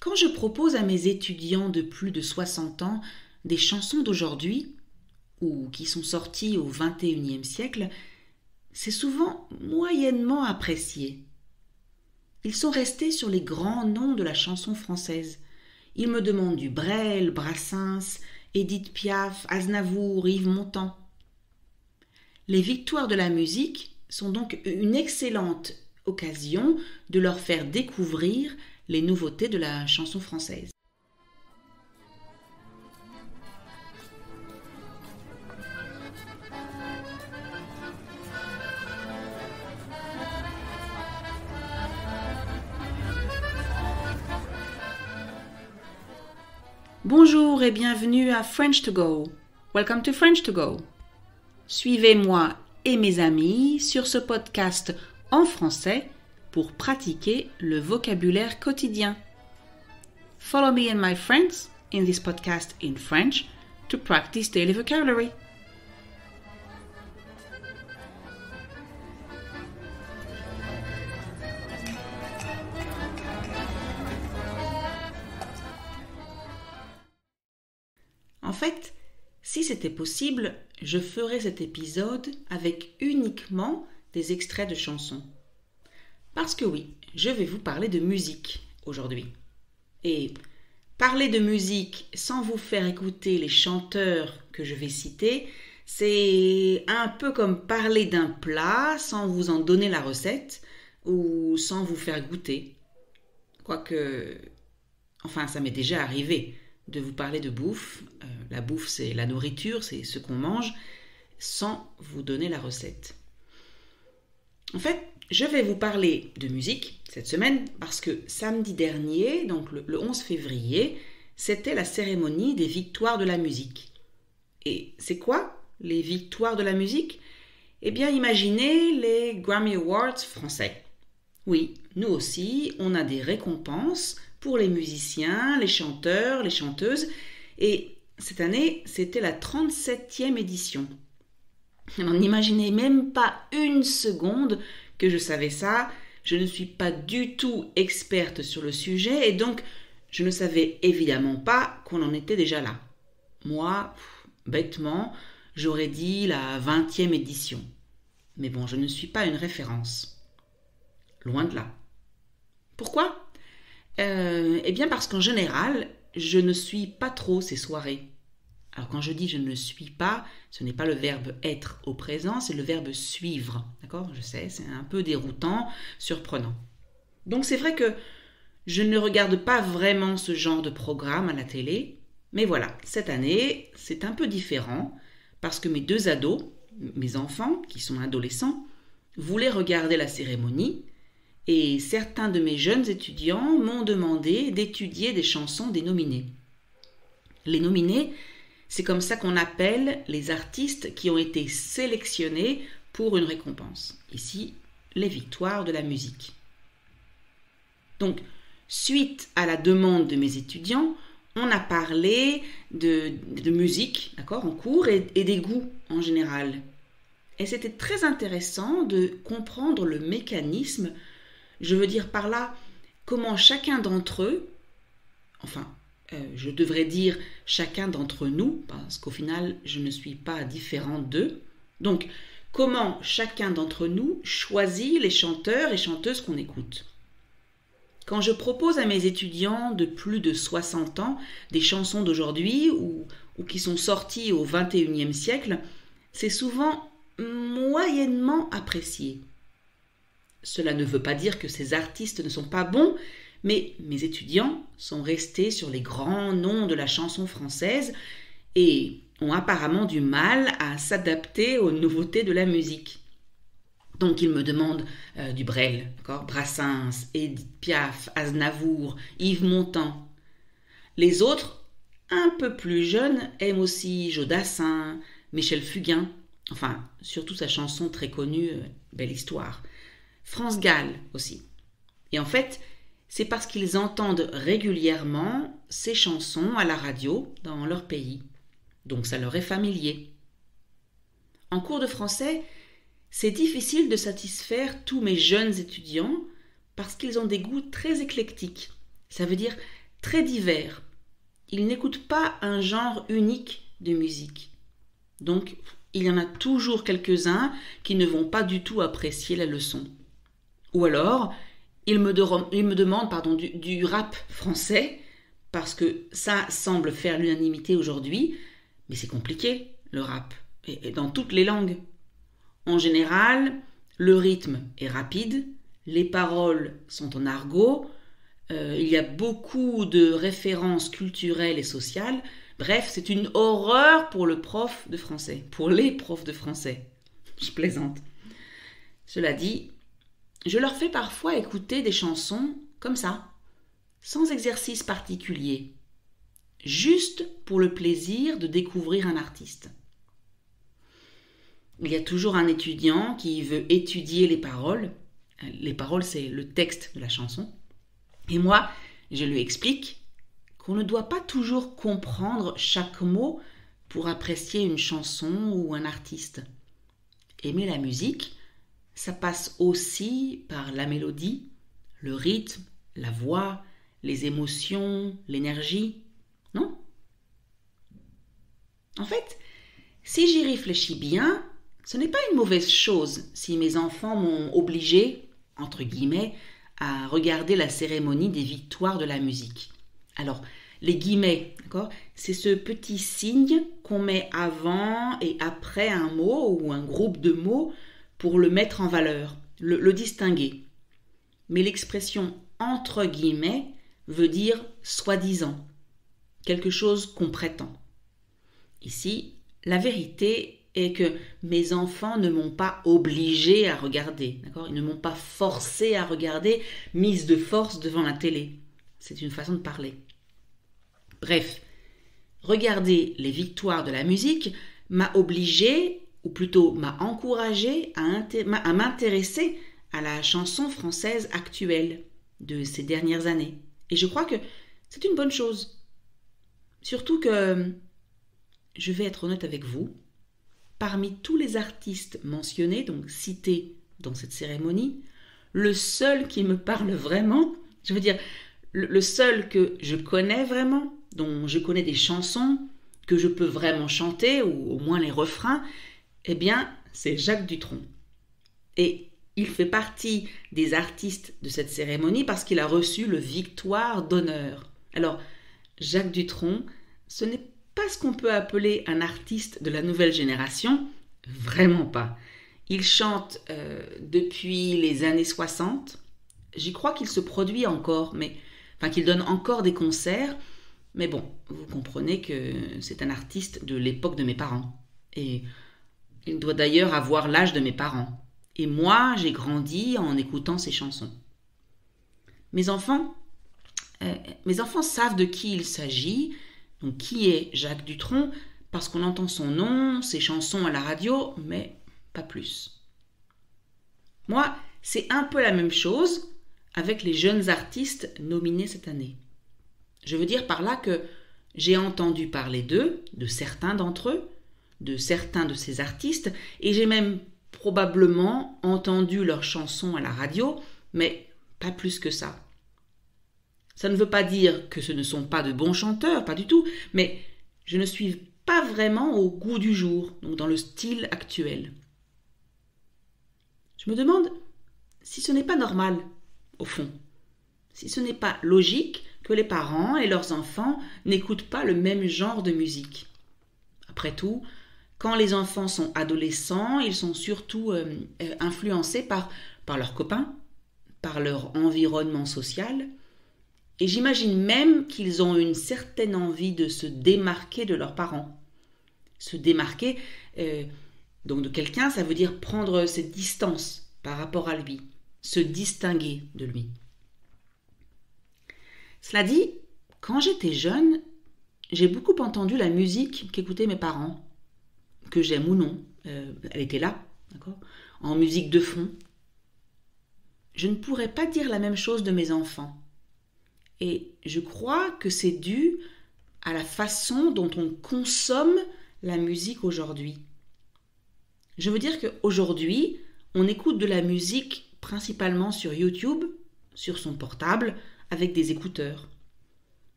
Quand je propose à mes étudiants de plus de 60 ans des chansons d'aujourd'hui, ou qui sont sorties au XXIe siècle, c'est souvent moyennement apprécié. Ils sont restés sur les grands noms de la chanson française. Ils me demandent du Brel, Brassens, Édith Piaf, Aznavour, Yves Montand. Les victoires de la musique sont donc une excellente occasion de leur faire découvrir les nouveautés de la chanson française. Bonjour et bienvenue à French to Go. Welcome to French to Go. Suivez-moi et mes amis sur ce podcast en français pour pratiquer le vocabulaire quotidien. Follow me and my friends in this podcast in French to practice daily vocabulary. En fait, si c'était possible, je ferais cet épisode avec uniquement des extraits de chansons. Parce que oui, je vais vous parler de musique aujourd'hui. Et parler de musique sans vous faire écouter les chanteurs que je vais citer, c'est un peu comme parler d'un plat sans vous en donner la recette ou sans vous faire goûter. Quoique, enfin, ça m'est déjà arrivé de vous parler de bouffe. La bouffe, c'est la nourriture, c'est ce qu'on mange, sans vous donner la recette. En fait, je vais vous parler de musique cette semaine parce que samedi dernier, donc le 11 février, c'était la cérémonie des victoires de la musique. Et c'est quoi les victoires de la musique ? Eh bien, imaginez les Grammy Awards français. Oui, nous aussi, on a des récompenses pour les musiciens, les chanteurs, les chanteuses. Et cette année, c'était la 37e édition. Alors, n'imaginez même pas une seconde que je savais ça. Je ne suis pas du tout experte sur le sujet et donc je ne savais évidemment pas qu'on en était déjà là. Moi, bêtement, j'aurais dit la 20e édition. Mais bon, je ne suis pas une référence. Loin de là. Pourquoi ? Eh bien parce qu'en général, je ne suis pas trop ces soirées. Alors quand je dis je ne suis pas, ce n'est pas le verbe être au présent, c'est le verbe suivre. D'accord ? Je sais, c'est un peu déroutant, surprenant. Donc c'est vrai que je ne regarde pas vraiment ce genre de programme à la télé, mais voilà, cette année, c'est un peu différent parce que mes deux ados, mes enfants qui sont adolescents, voulaient regarder la cérémonie et certains de mes jeunes étudiants m'ont demandé d'étudier des chansons des nominés. Les nominés, c'est comme ça qu'on appelle les artistes qui ont été sélectionnés pour une récompense. Ici, les victoires de la musique. Donc, suite à la demande de mes étudiants, on a parlé de musique, d'accord, en cours et des goûts en général. Et c'était très intéressant de comprendre le mécanisme. Je veux dire par là comment chacun d'entre eux, je devrais dire chacun d'entre nous, parce qu'au final, je ne suis pas différente d'eux. Donc, comment chacun d'entre nous choisit les chanteurs et chanteuses qu'on écoute. Quand je propose à mes étudiants de plus de 60 ans des chansons d'aujourd'hui ou qui sont sorties au XXIe siècle, c'est souvent moyennement apprécié. Cela ne veut pas dire que ces artistes ne sont pas bons, mais mes étudiants sont restés sur les grands noms de la chanson française et ont apparemment du mal à s'adapter aux nouveautés de la musique. Donc ils me demandent du Brel, d'accord, Brassens, Édith Piaf, Aznavour, Yves Montand. Les autres, un peu plus jeunes, aiment aussi Jodassin, Michel Fugain, enfin surtout sa chanson très connue, Belle Histoire. France Gall aussi. Et en fait, c'est parce qu'ils entendent régulièrement ces chansons à la radio dans leur pays. Donc ça leur est familier. En cours de français, c'est difficile de satisfaire tous mes jeunes étudiants parce qu'ils ont des goûts très éclectiques. Ça veut dire très divers. Ils n'écoutent pas un genre unique de musique. Donc, il y en a toujours quelques-uns qui ne vont pas du tout apprécier la leçon. Ou alors, ils me demandent du rap français, parce que ça semble faire l'unanimité aujourd'hui, mais c'est compliqué, le rap, et dans toutes les langues. En général, le rythme est rapide, les paroles sont en argot, il y a beaucoup de références culturelles et sociales. Bref, c'est une horreur pour le prof de français, pour les profs de français. Je plaisante. Cela dit, je leur fais parfois écouter des chansons comme ça, sans exercice particulier, juste pour le plaisir de découvrir un artiste. Il y a toujours un étudiant qui veut étudier les paroles. Les paroles, c'est le texte de la chanson. Et moi, je lui explique qu'on ne doit pas toujours comprendre chaque mot pour apprécier une chanson ou un artiste. Aimer la musique, ça passe aussi par la mélodie, le rythme, la voix, les émotions, l'énergie, non? En fait, si j'y réfléchis bien, ce n'est pas une mauvaise chose si mes enfants m'ont obligé, entre guillemets, à regarder la cérémonie des victoires de la musique. Alors, les guillemets, d'accord, c'est ce petit signe qu'on met avant et après un mot ou un groupe de mots pour le mettre en valeur, le distinguer. Mais l'expression entre guillemets veut dire soi-disant, quelque chose qu'on prétend. Ici, la vérité est que mes enfants ne m'ont pas obligé à regarder, d'accord ? Ils ne m'ont pas forcé à regarder, mise de force devant la télé. C'est une façon de parler. Bref, regarder les victoires de la musique m'a obligé, ou plutôt m'a encouragé à m'intéresser à la chanson française actuelle de ces dernières années. Et je crois que c'est une bonne chose. Surtout que, je vais être honnête avec vous, parmi tous les artistes mentionnés, donc cités dans cette cérémonie, le seul qui me parle vraiment, je veux dire, le seul que je connais vraiment, dont je connais des chansons, que je peux vraiment chanter, ou au moins les refrains, eh bien, c'est Jacques Dutronc. Et il fait partie des artistes de cette cérémonie parce qu'il a reçu le Victoire d'honneur. Alors, Jacques Dutronc, ce n'est pas ce qu'on peut appeler un artiste de la nouvelle génération, vraiment pas. Il chante depuis les années 60. J'y crois qu'il se produit encore, qu'il donne encore des concerts. Mais bon, vous comprenez que c'est un artiste de l'époque de mes parents. Et il doit d'ailleurs avoir l'âge de mes parents. Et moi, j'ai grandi en écoutant ses chansons. Mes enfants savent de qui il s'agit. Donc, qui est Jacques Dutronc? Parce qu'on entend son nom, ses chansons à la radio, mais pas plus. Moi, c'est un peu la même chose avec les jeunes artistes nominés cette année. Je veux dire par là que j'ai entendu parler d'eux, de certains d'entre eux, de certains de ces artistes, et j'ai même probablement entendu leurs chansons à la radio, mais pas plus que ça. Ça ne veut pas dire que ce ne sont pas de bons chanteurs, pas du tout, mais je ne suis pas vraiment au goût du jour, donc dans le style actuel. Je me demande si ce n'est pas normal, au fond, si ce n'est pas logique que les parents et leurs enfants n'écoutent pas le même genre de musique. Après tout, quand les enfants sont adolescents, ils sont surtout influencés par leurs copains, par leur environnement social, et j'imagine même qu'ils ont une certaine envie de se démarquer de leurs parents. Se démarquer donc de quelqu'un, ça veut dire prendre cette distance par rapport à lui, se distinguer de lui. Cela dit, quand j'étais jeune, j'ai beaucoup entendu la musique qu'écoutaient mes parents, que j'aime ou non, elle était là, d'accord, en musique de fond. Je ne pourrais pas dire la même chose de mes enfants. Et je crois que c'est dû à la façon dont on consomme la musique aujourd'hui. Je veux dire qu'aujourd'hui, on écoute de la musique principalement sur YouTube, sur son portable, avec des écouteurs.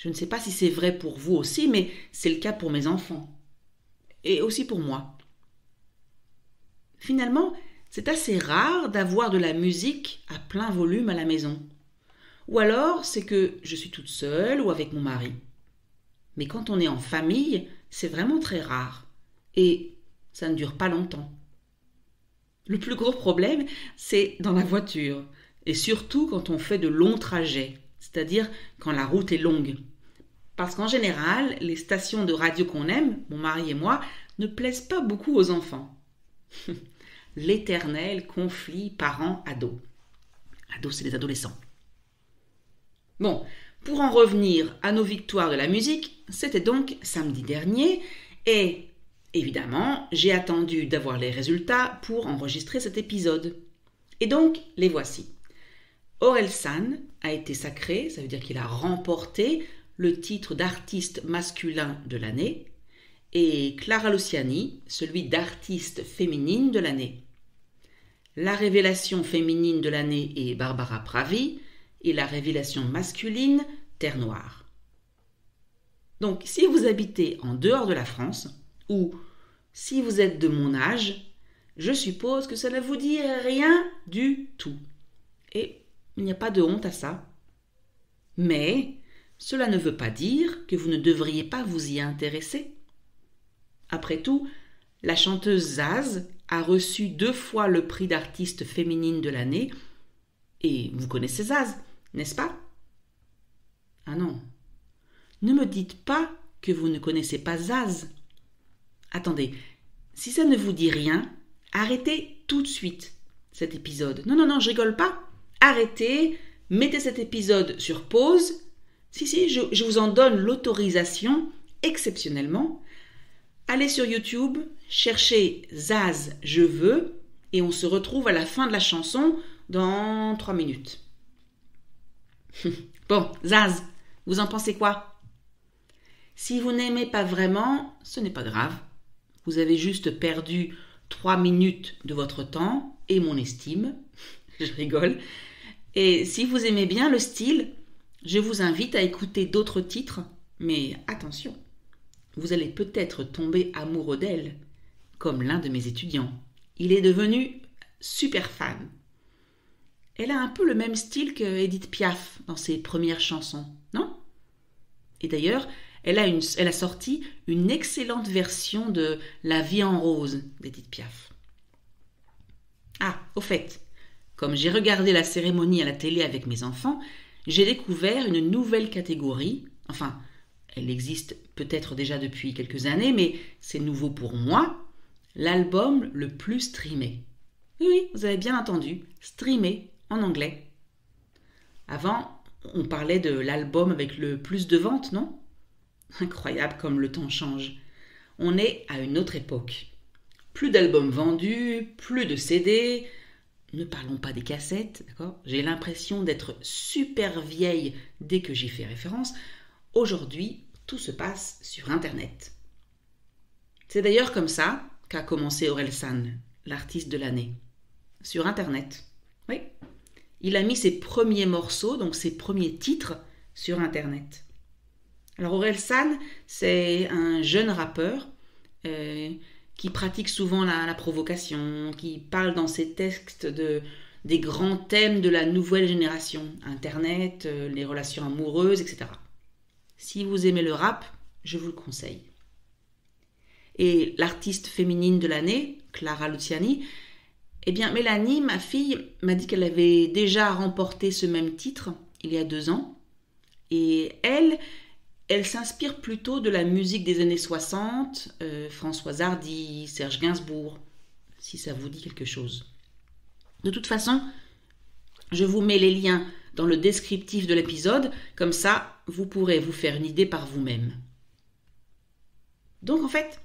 Je ne sais pas si c'est vrai pour vous aussi, mais c'est le cas pour mes enfants. Et aussi pour moi. Finalement, c'est assez rare d'avoir de la musique à plein volume à la maison. Ou alors, c'est que je suis toute seule ou avec mon mari. Mais quand on est en famille, c'est vraiment très rare. Et ça ne dure pas longtemps. Le plus gros problème, c'est dans la voiture. Et surtout quand on fait de longs trajets, c'est-à-dire quand la route est longue. Parce qu'en général, les stations de radio qu'on aime, mon mari et moi, ne plaisent pas beaucoup aux enfants. L'éternel conflit parents-ados. Ados, c'est les adolescents. Bon, pour en revenir à nos victoires de la musique, c'était donc samedi dernier et évidemment, j'ai attendu d'avoir les résultats pour enregistrer cet épisode. Et donc, les voici. Orelsan a été sacré, ça veut dire qu'il a remporté le titre d'artiste masculin de l'année, et Clara Luciani, celui d'artiste féminine de l'année. La révélation féminine de l'année est Barbara Pravi, et la révélation masculine, Terre Noire. Donc, si vous habitez en dehors de la France, ou si vous êtes de mon âge, je suppose que ça ne vous dit rien du tout. Et il n'y a pas de honte à ça. Mais cela ne veut pas dire que vous ne devriez pas vous y intéresser. Après tout, la chanteuse Zaz a reçu 2 fois le prix d'artiste féminine de l'année, et vous connaissez Zaz, n'est-ce pas? Ah non, ne me dites pas que vous ne connaissez pas Zaz. Attendez, si ça ne vous dit rien, arrêtez tout de suite cet épisode. Non, je rigole pas. Arrêtez, mettez cet épisode sur pause. Si, je vous en donne l'autorisation exceptionnellement. Allez sur YouTube, cherchez Zaz, je veux, et on se retrouve à la fin de la chanson dans 3 minutes. Bon, Zaz, vous en pensez quoi? Si vous n'aimez pas vraiment, ce n'est pas grave. Vous avez juste perdu 3 minutes de votre temps et mon estime. Je rigole. Et si vous aimez bien le style, je vous invite à écouter d'autres titres, mais attention, vous allez peut-être tomber amoureux d'elle, comme l'un de mes étudiants. Il est devenu super fan. Elle a un peu le même style que Edith Piaf dans ses premières chansons, non? Et d'ailleurs, elle a sorti une excellente version de La vie en rose d'Edith Piaf. Ah, au fait, comme j'ai regardé la cérémonie à la télé avec mes enfants, j'ai découvert une nouvelle catégorie. Enfin, elle existe peut-être déjà depuis quelques années, mais c'est nouveau pour moi. L'album le plus streamé. Oui, vous avez bien entendu, streamé en anglais. Avant, on parlait de l'album avec le plus de ventes, non? Incroyable comme le temps change. On est à une autre époque. Plus d'albums vendus, plus de CD. Ne parlons pas des cassettes, d'accord? J'ai l'impression d'être super vieille dès que j'y fais référence. Aujourd'hui, tout se passe sur Internet. C'est d'ailleurs comme ça qu'a commencé Orelsan, l'artiste de l'année. Sur Internet. Oui. Il a mis ses premiers morceaux, donc ses premiers titres, sur Internet. Alors Orelsan, c'est un jeune rappeur qui pratique souvent la provocation, qui parle dans ses textes des grands thèmes de la nouvelle génération, Internet, les relations amoureuses, etc. Si vous aimez le rap, je vous le conseille. Et l'artiste féminine de l'année, Clara Luciani, eh bien Mélanie, ma fille, m'a dit qu'elle avait déjà remporté ce même titre il y a 2 ans. Et elle s'inspire plutôt de la musique des années 60, Françoise Hardy, Serge Gainsbourg, si ça vous dit quelque chose. De toute façon, je vous mets les liens dans le descriptif de l'épisode, comme ça, vous pourrez vous faire une idée par vous-même. Donc en fait,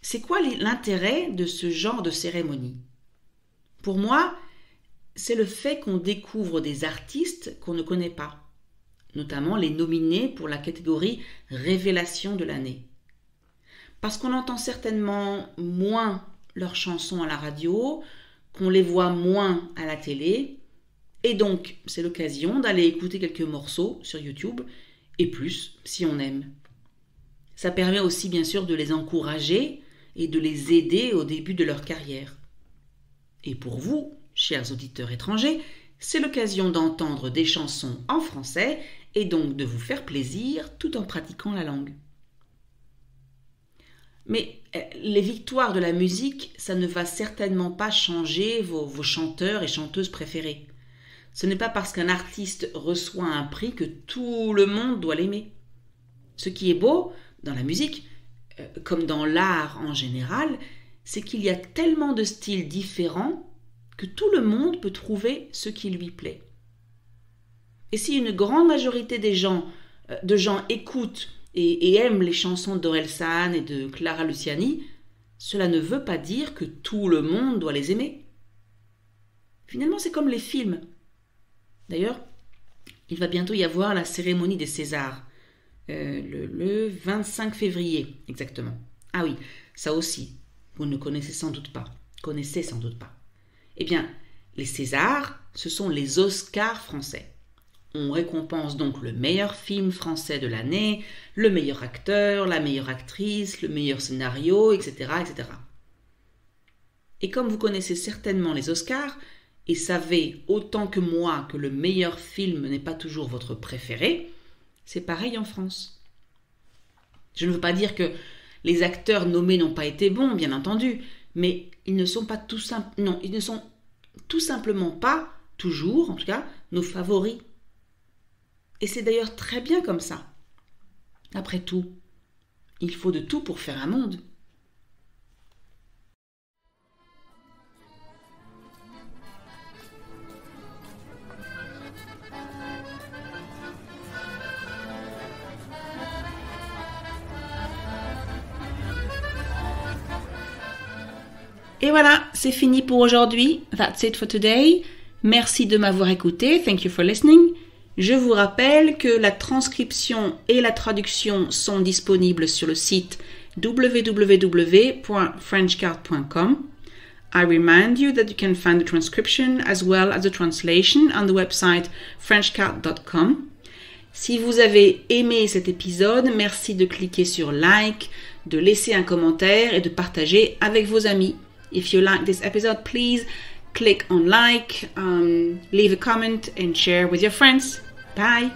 c'est quoi l'intérêt de ce genre de cérémonie? Pour moi, c'est le fait qu'on découvre des artistes qu'on ne connaît pas, notamment les nominés pour la catégorie Révélation de l'année. Parce qu'on entend certainement moins leurs chansons à la radio, qu'on les voit moins à la télé, et donc c'est l'occasion d'aller écouter quelques morceaux sur YouTube et plus si on aime. Ça permet aussi bien sûr de les encourager et de les aider au début de leur carrière. Et pour vous, chers auditeurs étrangers, c'est l'occasion d'entendre des chansons en français et donc de vous faire plaisir tout en pratiquant la langue. Mais les victoires de la musique, ça ne va certainement pas changer vos chanteurs et chanteuses préférés. Ce n'est pas parce qu'un artiste reçoit un prix que tout le monde doit l'aimer. Ce qui est beau dans la musique, comme dans l'art en général, c'est qu'il y a tellement de styles différents que tout le monde peut trouver ce qui lui plaît. Et si une grande majorité de gens écoutent et aiment les chansons d'Orelsan et de Clara Luciani, cela ne veut pas dire que tout le monde doit les aimer. Finalement, c'est comme les films. D'ailleurs, il va bientôt y avoir la cérémonie des Césars, le 25 février exactement. Ah oui, ça aussi, vous ne connaissez sans doute pas. Eh bien, les Césars, ce sont les Oscars français. On récompense donc le meilleur film français de l'année, le meilleur acteur, la meilleure actrice, le meilleur scénario, etc., etc. Et comme vous connaissez certainement les Oscars, et savez autant que moi que le meilleur film n'est pas toujours votre préféré, c'est pareil en France. Je ne veux pas dire que les acteurs nommés n'ont pas été bons, bien entendu, mais ils ne sont tout simplement pas, toujours en tout cas, nos favoris. Et c'est d'ailleurs très bien comme ça. Après tout, il faut de tout pour faire un monde. Et voilà, c'est fini pour aujourd'hui. That's it for today. Merci de m'avoir écouté. Thank you for listening. Je vous rappelle que la transcription et la traduction sont disponibles sur le site www.frenchcard.com. I remind you that you can find the transcription as well as the translation on the website frenchcard.com. Si vous avez aimé cet épisode, merci de cliquer sur like, de laisser un commentaire et de partager avec vos amis. If you like this episode, please click on like, leave a comment and share with your friends. Bye!